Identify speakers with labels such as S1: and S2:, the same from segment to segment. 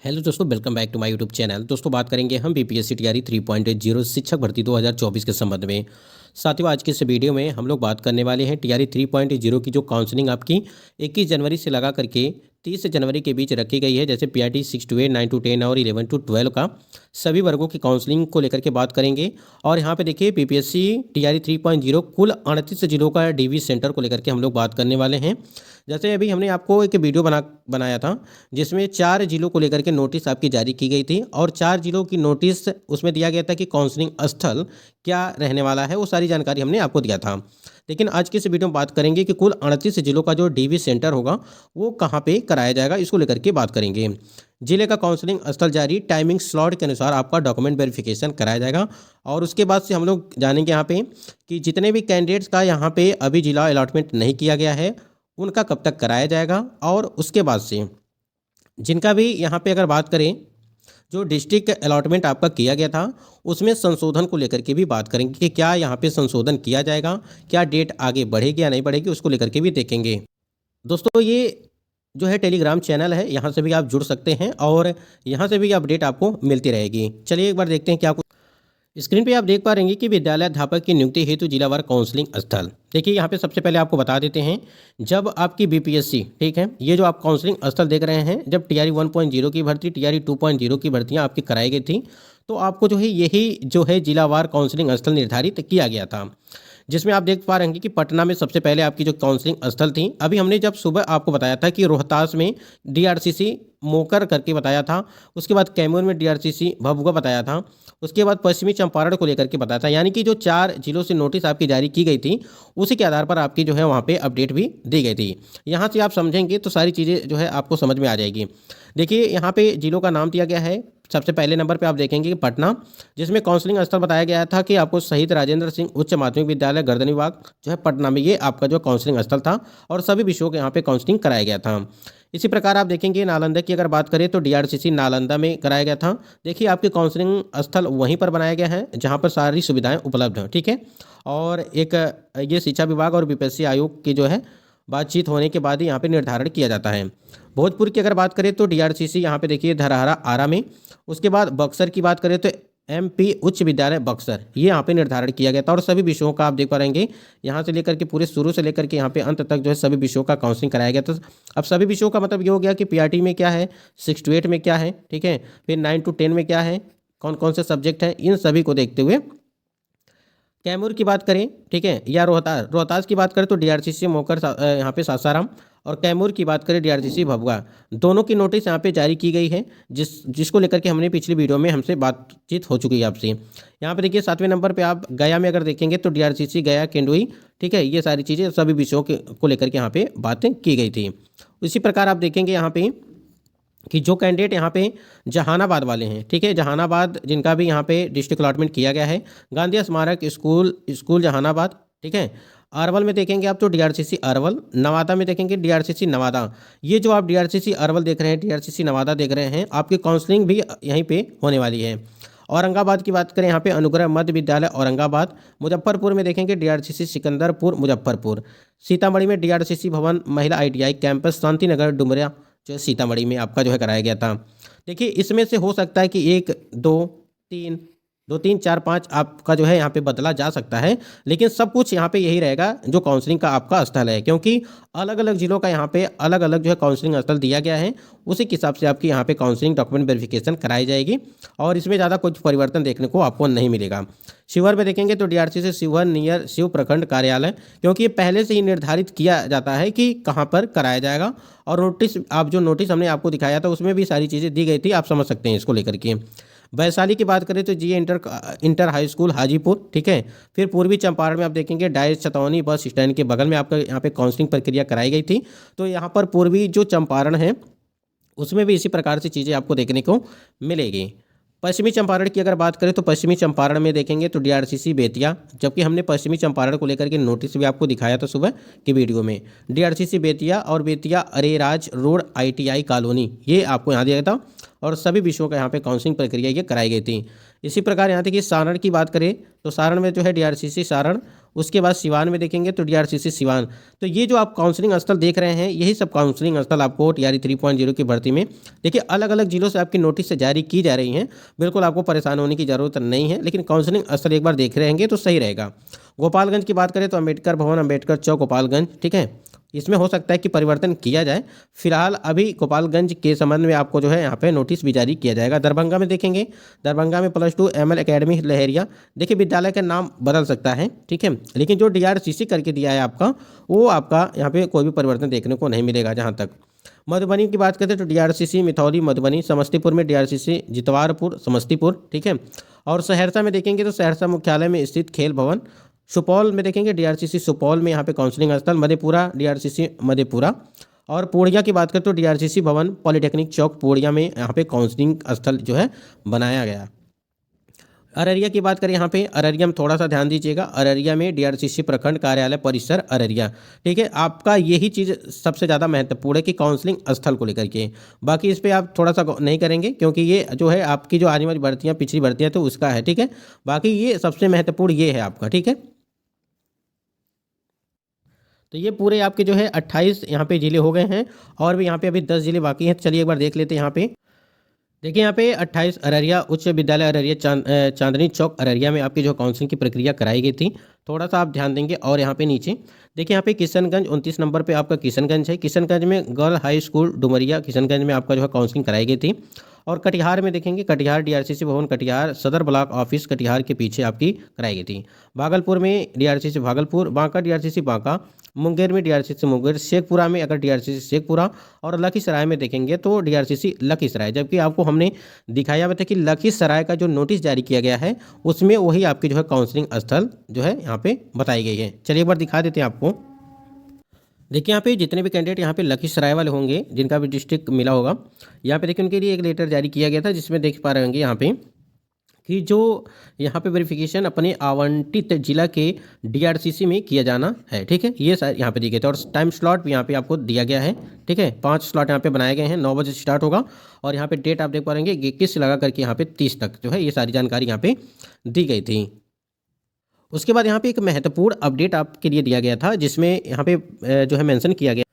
S1: Hello दोस्तों, welcome back to my YouTube channel. दोस्तों, बात करेंगे हम बीपीएससी टीआरई 3.0 शिक्षक भर्ती 2024 के संबंध में। साथियों, आज के इस वीडियो में हम लोग बात करने वाले हैं टीआरई 3.0 की जो काउंसलिंग आपकी 21 जनवरी से लगा करके 30 जनवरी के बीच रखी गई है। जैसे पीआरटी 6 to 8, 9 to 10 और 11 to 12 का सभी वर्गों की काउंसलिंग को लेकर के बात करेंगे। और यहाँ पे देखिए, बीपीएससी टीआरई 3.0 कुल 38 जिलों का डीवी सेंटर को लेकर के हम लोग बात करने वाले हैं। जैसे अभी हमने आपको एक वीडियो बनाया था जिसमें 4 जिलों को लेकर के नोटिस आपकी जारी की गई थी और 4 जिलों की नोटिस उसमें दिया गया था कि काउंसलिंग स्थल क्या रहने वाला है, वो सारी जानकारी हमने आपको दिया था। लेकिन आज की इस वीडियो में बात करेंगे कि कुल 38 जिलों का जो डीवी सेंटर होगा वो कहाँ पे कराया जाएगा, इसको लेकर के बात करेंगे। जिले का काउंसलिंग स्थल जारी, टाइमिंग स्लॉट के अनुसार आपका डॉक्यूमेंट वेरिफिकेशन कराया जाएगा। और उसके बाद से हम लोग जानेंगे यहाँ पे कि जितने भी कैंडिडेट्स का यहाँ पे अभी जिला अलॉटमेंट नहीं किया गया है उनका कब तक कराया जाएगा। और उसके बाद से जिनका भी यहाँ पे अगर बात करें जो डिस्ट्रिक्ट अलॉटमेंट आपका किया गया था उसमें संशोधन को लेकर के भी बात करेंगे कि क्या यहाँ पे संशोधन किया जाएगा, क्या डेट आगे बढ़ेगी या नहीं बढ़ेगी, उसको लेकर के भी देखेंगे। दोस्तों, ये जो है टेलीग्राम चैनल है, यहाँ से भी आप जुड़ सकते हैं और यहाँ से भी अपडेट आपको मिलती रहेगी। चलिए एक बार देखते हैं क्या कुछ। स्क्रीन पे आप देख पा रहे हैं कि विद्यालय अध्यापक की नियुक्ति हेतु जिलावार काउंसलिंग स्थल। देखिए, यहाँ पे सबसे पहले आपको बता देते हैं, जब आपकी बीपीएससी, ठीक है, ये जो आप काउंसलिंग स्थल देख रहे हैं, जब टीआरई 1.0 की भर्ती, टीआरई 2.0 की भर्तियाँ आपकी कराई गई थी तो आपको जो है यही जो है जिलावार काउंसलिंग स्थल निर्धारित किया गया था। जिसमें आप देख पा रहे हैं कि पटना में सबसे पहले आपकी जो काउंसलिंग स्थल थी, अभी हमने जब सुबह आपको बताया था कि रोहतास में डीआरसीसी मोकर करके बताया था, उसके बाद कैमूर में डीआरसीसी भभुआ बताया था, उसके बाद पश्चिमी चंपारण को लेकर के बताया था। यानी कि जो 4 जिलों से नोटिस आपकी जारी की गई थी उसी के आधार पर आपकी जो है वहाँ पे अपडेट भी दी गई थी। यहाँ से आप समझेंगे तो सारी चीज़ें जो है आपको समझ में आ जाएगी। देखिए, यहाँ पे जिलों का नाम दिया गया है। सबसे पहले नंबर पे आप देखेंगे कि पटना, जिसमें काउंसलिंग स्थल बताया गया था कि आपको शहीद राजेंद्र सिंह उच्च माध्यमिक विद्यालय गर्दनीबाग जो है पटना में, ये आपका जो काउंसलिंग स्थल था और सभी विषयों के यहाँ पे काउंसलिंग कराया गया था। इसी प्रकार आप देखेंगे नालंदा की अगर बात करें तो डीआरसीसी नालंदा में कराया गया था। देखिए, आपके काउंसलिंग स्थल वहीं पर बनाया गया है जहाँ पर सारी सुविधाएं उपलब्ध हैं, ठीक है। और एक ये शिक्षा विभाग और बीपीएससी आयोग की जो है बातचीत होने के बाद ही यहाँ पे निर्धारण किया जाता है। भोजपुर की अगर बात करें तो डीआरसीसी यहाँ पे देखिए धरहरा आरा में। उसके बाद बक्सर की बात करें तो एमपी उच्च विद्यालय बक्सर, ये यहाँ पे निर्धारण किया गया था। और सभी विषयों का आप देख पा रहेंगे यहाँ से लेकर के पूरे शुरू से लेकर के यहाँ पे अंत तक जो है सभी विषयों का काउंसलिंग कराया गया था। अब सभी विषयों का मतलब ये हो गया कि पीआरटी में क्या है, 6 to 8 में क्या है, ठीक है, फिर 9 to 10 में क्या है, कौन कौन से सब्जेक्ट हैं, इन सभी को देखते हुए कैमूर की बात करें, ठीक है, या रोहतास की बात करें तो डीआरसीसी मोकर यहाँ पे सासाराम, और कैमूर की बात करें डीआरसीसी भभुआ, दोनों की नोटिस यहाँ पे जारी की गई है जिसको लेकर के हमने पिछली वीडियो में हमसे बातचीत हो चुकी है आपसे। यहाँ पे देखिए 7वें नंबर पे आप गया में अगर देखेंगे तो डीआरसीसी गया केंदुई, ठीक है, ये सारी चीज़ें सभी विषयों को लेकर के यहाँ पे बातें की गई थी। इसी प्रकार आप देखेंगे यहाँ पे कि जो कैंडिडेट यहाँ पे जहानाबाद वाले हैं, ठीक है, जहानाबाद जिनका भी यहाँ पे डिस्ट्रिक्ट अलॉटमेंट किया गया है, गांधी स्मारक स्कूल जहानाबाद, ठीक है। अरवल में देखेंगे आप तो डीआरसीसी अरवल, नवादा में देखेंगे डीआरसीसी नवादा। ये जो आप डीआरसीसी अरवल देख रहे हैं, डीआरसीसी नवादा देख रहे हैं, आपकी काउंसलिंग भी यहीं पे होने वाली है। औरंगाबाद की बात करें यहाँ पे अनुग्रह मध्य विद्यालय औरंगाबाद। मुजफ्फरपुर में देखेंगे डीआरसीसी सिकंदरपुर मुजफ्फरपुर। सीतामढ़ी में डीआरसीसी भवन महिला आईटीआई कैंपस शांतिनगर डुमरिया जो है सीतामढ़ी में आपका जो है कराया गया था। देखिए, इसमें से हो सकता है कि 1 2 3 2 3 4 5 आपका जो है यहाँ पे बदला जा सकता है, लेकिन सब कुछ यहाँ पे यही रहेगा जो काउंसलिंग का आपका स्थल है, क्योंकि अलग अलग जिलों का यहाँ पे अलग अलग जो है काउंसलिंग स्थल दिया गया है। उसी के हिसाब से आपकी यहाँ पे काउंसलिंग डॉक्यूमेंट वेरिफिकेशन कराई जाएगी और इसमें ज़्यादा कुछ परिवर्तन देखने को आपको नहीं मिलेगा। शिवहर में देखेंगे तो डीआरसीसी शिवहर नियर शिव प्रखंड कार्यालय, क्योंकि ये पहले से ही निर्धारित किया जाता है कि कहाँ पर कराया जाएगा। और नोटिस, आप जो नोटिस हमने आपको दिखाया था उसमें भी सारी चीज़ें दी गई थी, आप समझ सकते हैं इसको लेकर के। वैशाली की बात करें तो जी इंटर हाई स्कूल हाजीपुर, ठीक है। फिर पूर्वी चंपारण में आप देखेंगे डायस छतौनी बस स्टैंड के बगल में आपका यहाँ पे काउंसलिंग प्रक्रिया कराई गई थी। तो यहाँ पर पूर्वी जो चंपारण है उसमें भी इसी प्रकार से चीज़ें आपको देखने को मिलेगी। पश्चिमी चंपारण की अगर बात करें तो पश्चिमी चंपारण में देखेंगे तो डीआरसीसी बेतिया, जबकि हमने पश्चिमी चंपारण को लेकर के नोटिस भी आपको दिखाया था सुबह की वीडियो में। डीआरसीसी बेतिया और Bettiah Areraj road ITI colony, ये आपको यहाँ दिया था। और सभी विषयों का यहाँ पे काउंसलिंग प्रक्रिया ये कराई गई थी। इसी प्रकार यहाँ देखिए सारण की बात करें तो सारण में जो है डीआरसीसी सारण, उसके बाद सिवान में देखेंगे तो डीआरसीसी सिवान। तो ये जो आप काउंसलिंग स्थल देख रहे हैं यही सब काउंसलिंग स्थल आपको टीआरई 3.0 की भर्ती में देखिए अलग अलग जिलों से आपकी नोटिस से जारी की जा रही हैं। बिल्कुल आपको परेशान होने की ज़रूरत नहीं है, लेकिन काउंसलिंग स्थल एक बार देख रहेंगे तो सही रहेगा। गोपालगंज की बात करें तो अंबेडकर भवन, अंबेडकर चौक, गोपालगंज, ठीक है। इसमें हो सकता है कि परिवर्तन किया जाए। फिलहाल अभी गोपालगंज के संबंध में आपको जो है यहाँ पे नोटिस भी जारी किया जाएगा। दरभंगा में देखेंगे, दरभंगा में +2 एमएल एकेडमी लहेरिया, देखिए विद्यालय का नाम बदल सकता है, ठीक है, लेकिन जो डीआरसीसी करके दिया है आपका वो आपका यहाँ पे कोई भी परिवर्तन देखने को नहीं मिलेगा। जहाँ तक मधुबनी की बात करते हैं तो डीआरसीसी मिथौली मधुबनी, समस्तीपुर में डीआरसीसी जितवारपुर समस्तीपुर, ठीक है। और सहरसा में देखेंगे तो सहरसा मुख्यालय में स्थित खेल भवन। सुपौल में देखेंगे डीआरसीसी सुपौल में यहाँ पे काउंसलिंग स्थल। मधेपुरा डीआरसीसी मधेपुरा। और पूर्णिया की बात करें तो डीआरसीसी भवन पॉलिटेक्निक चौक पूर्णिया में यहाँ पे काउंसलिंग स्थल जो है बनाया गया। अररिया की बात करें यहाँ पे अररिया में थोड़ा सा ध्यान दीजिएगा, अररिया में डीआरसीसी प्रखंड कार्यालय परिसर अररिया, ठीक है। आपका यही चीज़ सबसे ज़्यादा महत्वपूर्ण है कि काउंसलिंग स्थल को लेकर के, बाकी इस पर आप थोड़ा सा नहीं करेंगे क्योंकि ये जो है आपकी जो आने वाली भर्तियाँ पिछली भर्तियाँ तो उसका है, ठीक है। बाकी ये सबसे महत्वपूर्ण ये है आपका, ठीक है। तो ये पूरे आपके जो है 28 यहाँ पे जिले हो गए हैं और भी यहाँ पे अभी 10 जिले बाकी हैं। तो चलिए एक बार देख लेते हैं यहाँ पे। देखिए यहाँ पे 28 अररिया उच्च विद्यालय अररिया चांदनी चौक अररिया में आपकी जो काउंसलिंग की प्रक्रिया कराई गई थी, थोड़ा सा आप ध्यान देंगे। और यहाँ पे नीचे देखिए यहाँ पे किशनगंज 29 नंबर पे आपका किशनगंज है। किशनगंज में girl high school Dumaria Kishanganj में आपका जो है काउंसलिंग कराई गई थी। और कटिहार में देखेंगे कटिहार डीआरसीसी भवन कटिहार सदर ब्लॉक ऑफिस कटिहार के पीछे आपकी कराई गई थी। भागलपुर में डीआरसीसी भागलपुर, बांका डीआरसीसी बांका, मुंगेर में डीआरसीसी मुंगेर, शेखपुरा में अगर डीआरसीसी शेखपुरा, और लखीसराय में देखेंगे तो डीआरसीसी लखीसराय। जबकि आपको हमने दिखाया हुआ था कि लखीसराय का जो नोटिस जारी किया गया है उसमें वही आपकी जो है काउंसलिंग स्थल जो है यहाँ पे बताई गई है। चलिए एक बार दिखा देते हैं आपको। देखिए यहाँ पे जितने भी कैंडिडेट यहाँ पे लखीसराय वाले होंगे जिनका भी डिस्ट्रिक्ट मिला होगा, यहाँ पे देखिए उनके लिए एक लेटर जारी किया गया था जिसमें देख पा रहे होंगे यहाँ पे कि जो यहाँ पे वेरिफिकेशन अपने आवंटित जिला के डीआरसीसी में किया जाना है, ठीक है। ये यहाँ पे दिए गए थे और टाइम स्लॉट भी यहाँ पे आपको दिया गया है, ठीक है। 5 स्लॉट यहाँ पे बनाए गए हैं, 9 बजे स्टार्ट होगा और यहाँ पे डेट आप देख पा रहे हैं 21 से लगा करके यहाँ पे 30 तक जो है ये सारी जानकारी यहाँ पे दी गई थी। उसके बाद यहाँ पे एक महत्वपूर्ण अपडेट आपके लिए दिया गया था जिसमें यहाँ पे जो है मेंशन किया गया।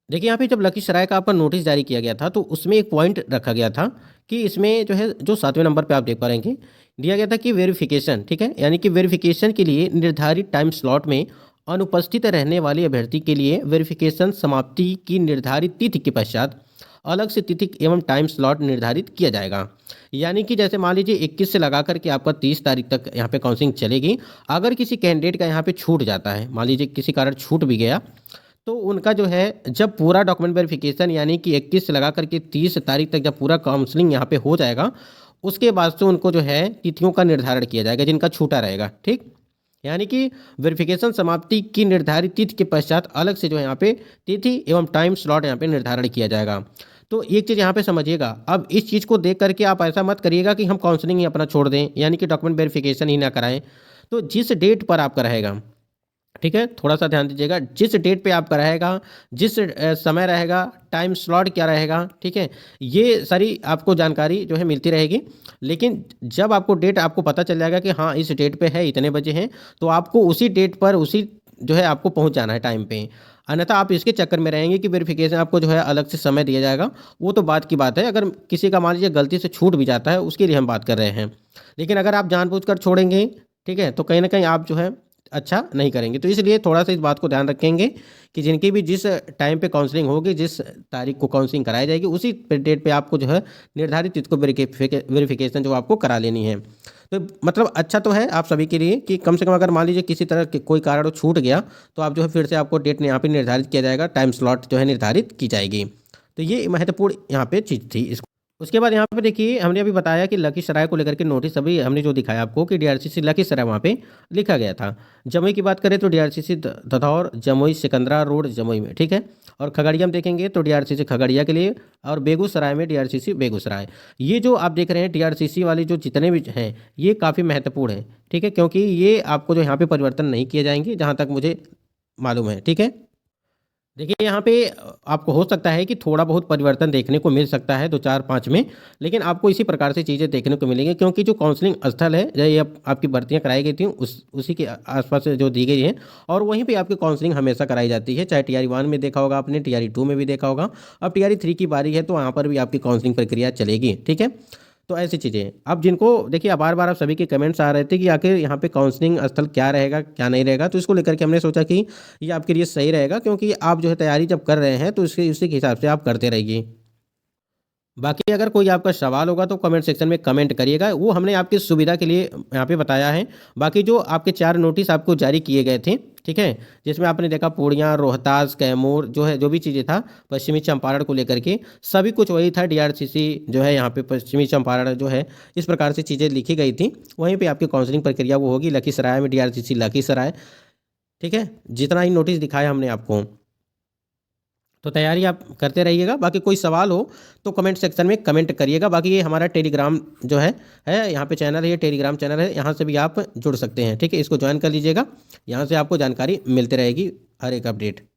S1: देखिए यहाँ पे जब लखीसराय का आपका नोटिस जारी किया गया था तो उसमें एक पॉइंट रखा गया था कि इसमें जो है जो 7वें नंबर पे आप देख पा रहे हैं दिया गया था कि वेरिफिकेशन, ठीक है, यानी कि वेरिफिकेशन के लिए निर्धारित टाइम स्लॉट में अनुपस्थित रहने वाले अभ्यर्थी के लिए वेरिफिकेशन समाप्ति की निर्धारित तिथि के पश्चात अलग से तिथि एवं टाइम स्लॉट निर्धारित किया जाएगा। यानी कि जैसे मान लीजिए 21 से लगा करके आपका 30 तारीख तक यहाँ पे काउंसलिंग चलेगी। अगर किसी कैंडिडेट का यहाँ पे छूट जाता है, मान लीजिए किसी कारण छूट भी गया, तो उनका जो है जब पूरा डॉक्यूमेंट वेरिफिकेशन यानी कि 21 से लगा करके 30 तारीख तक जब पूरा काउंसलिंग यहाँ पे हो जाएगा उसके बाद से उनको जो है तिथियों का निर्धारण किया जाएगा जिनका छूटा रहेगा, ठीक। यानी कि वेरिफिकेशन समाप्ति की निर्धारित तिथि के पश्चात अलग से जो है यहाँ पे तिथि एवं टाइम स्लॉट यहाँ पे निर्धारण किया जाएगा। तो एक चीज़ यहाँ पे समझिएगा, अब इस चीज़ को देख करके आप ऐसा मत करिएगा कि हम काउंसलिंग ही अपना छोड़ दें यानी कि डॉक्यूमेंट वेरिफिकेशन ही ना कराएं। तो जिस डेट पर आपका रहेगा, ठीक है, थोड़ा सा ध्यान दीजिएगा, जिस डेट पे आपका रहेगा, जिस समय रहेगा, टाइम स्लॉट क्या रहेगा, ठीक है, ये सारी आपको जानकारी जो है मिलती रहेगी। लेकिन जब आपको डेट आपको पता चल जाएगा कि हाँ इस डेट पे है, इतने बजे हैं, तो आपको उसी डेट पर उसी जो है आपको पहुंच जाना है टाइम पे। अन्यथा आप इसके चक्कर में रहेंगे कि वेरिफिकेशन आपको जो है अलग से समय दिया जाएगा, वो तो बात की बात है। अगर किसी का मान लीजिए गलती से छूट भी जाता है उसके लिए हम बात कर रहे हैं, लेकिन अगर आप जानबूझकर छोड़ेंगे, ठीक है, तो कहीं ना कहीं आप जो है अच्छा नहीं करेंगे। तो इसलिए थोड़ा सा इस बात को ध्यान रखेंगे कि जिनकी भी जिस टाइम पे काउंसलिंग होगी, जिस तारीख को काउंसलिंग कराई जाएगी, उसी डेट पे आपको जो है निर्धारित तिथि को वेरिफिकेशन जो आपको करा लेनी है। तो मतलब अच्छा तो है आप सभी के लिए कि कम से कम अगर मान लीजिए किसी तरह के कोई कारण छूट गया तो आप जो है फिर से आपको डेट यहाँ पे निर्धारित किया जाएगा, टाइम स्लॉट जो है निर्धारित की जाएगी। तो ये महत्वपूर्ण यहाँ पे चीज़ थी। उसके बाद यहाँ पे देखिए हमने अभी बताया कि लखीसराय को लेकर के नोटिस अभी हमने जो दिखाया आपको कि डीआरसीसी लखीसराय वहाँ पे लिखा गया था। जमुई की बात करें तो डीआरसीसी दधौर जमुई सिकंदरा रोड जमुई में, ठीक है। और खगड़िया में देखेंगे तो डीआरसीसी खगड़िया के लिए, और बेगूसराय में डीआरसीसी बेगूसराय। ये जो आप देख रहे हैं डीआरसीसी वाले जो जितने भी हैं ये काफ़ी महत्वपूर्ण है, ठीक है, क्योंकि ये आपको जो यहाँ पे परिवर्तन नहीं किए जाएंगे जहाँ तक मुझे मालूम है, ठीक है। देखिए यहाँ पे आपको हो सकता है कि थोड़ा बहुत परिवर्तन देखने को मिल सकता है 2 4 5 में, लेकिन आपको इसी प्रकार से चीज़ें देखने को मिलेंगी, क्योंकि जो काउंसलिंग स्थल है ये आपकी भर्तियाँ कराई गई थी उसी के आसपास से जो दी गई है, और वहीं पे आपकी काउंसलिंग हमेशा कराई जाती है। चाहे TR 1 में देखा होगा आपने, TR 2 में भी देखा होगा, अब TR 3 की बारी है तो वहाँ पर भी आपकी काउंसलिंग प्रक्रिया चलेगी। ठीक है, तो ऐसी चीज़ें हैं। अब जिनको देखिए, अब बार बार आप सभी के कमेंट्स आ रहे थे कि आखिर यहाँ पे काउंसलिंग स्थल क्या रहेगा क्या नहीं रहेगा, तो इसको लेकर के हमने सोचा कि ये आपके लिए सही रहेगा, क्योंकि आप जो है तैयारी जब कर रहे हैं तो इसके उसी के हिसाब से आप करते रहिए। बाकी अगर कोई आपका सवाल होगा तो कमेंट सेक्शन में कमेंट करिएगा, वो हमने आपकी सुविधा के लिए यहाँ पे बताया है। बाकी जो आपके 4 नोटिस आपको जारी किए गए थे, ठीक है, जिसमें आपने देखा पूर्णिया, रोहतास, कैमूर जो है, जो भी चीज़ें था पश्चिमी चंपारण को लेकर के, सभी कुछ वही था। DRCC जो है यहाँ पे पश्चिमी चंपारण जो है, इस प्रकार से चीज़ें लिखी गई थी। वहीं पे आपकी काउंसलिंग प्रक्रिया वो होगी लखीसराय में, DRCC लखीसराय। ठीक है, जितना ही नोटिस दिखाया हमने आपको, तो तैयारी आप करते रहिएगा। बाकी कोई सवाल हो तो कमेंट सेक्शन में कमेंट करिएगा। बाकी ये हमारा टेलीग्राम जो है यहाँ पे चैनल है, ये टेलीग्राम चैनल है, यहाँ से भी आप जुड़ सकते हैं। ठीक है, इसको ज्वाइन कर लीजिएगा, यहाँ से आपको जानकारी मिलती रहेगी हर एक अपडेट।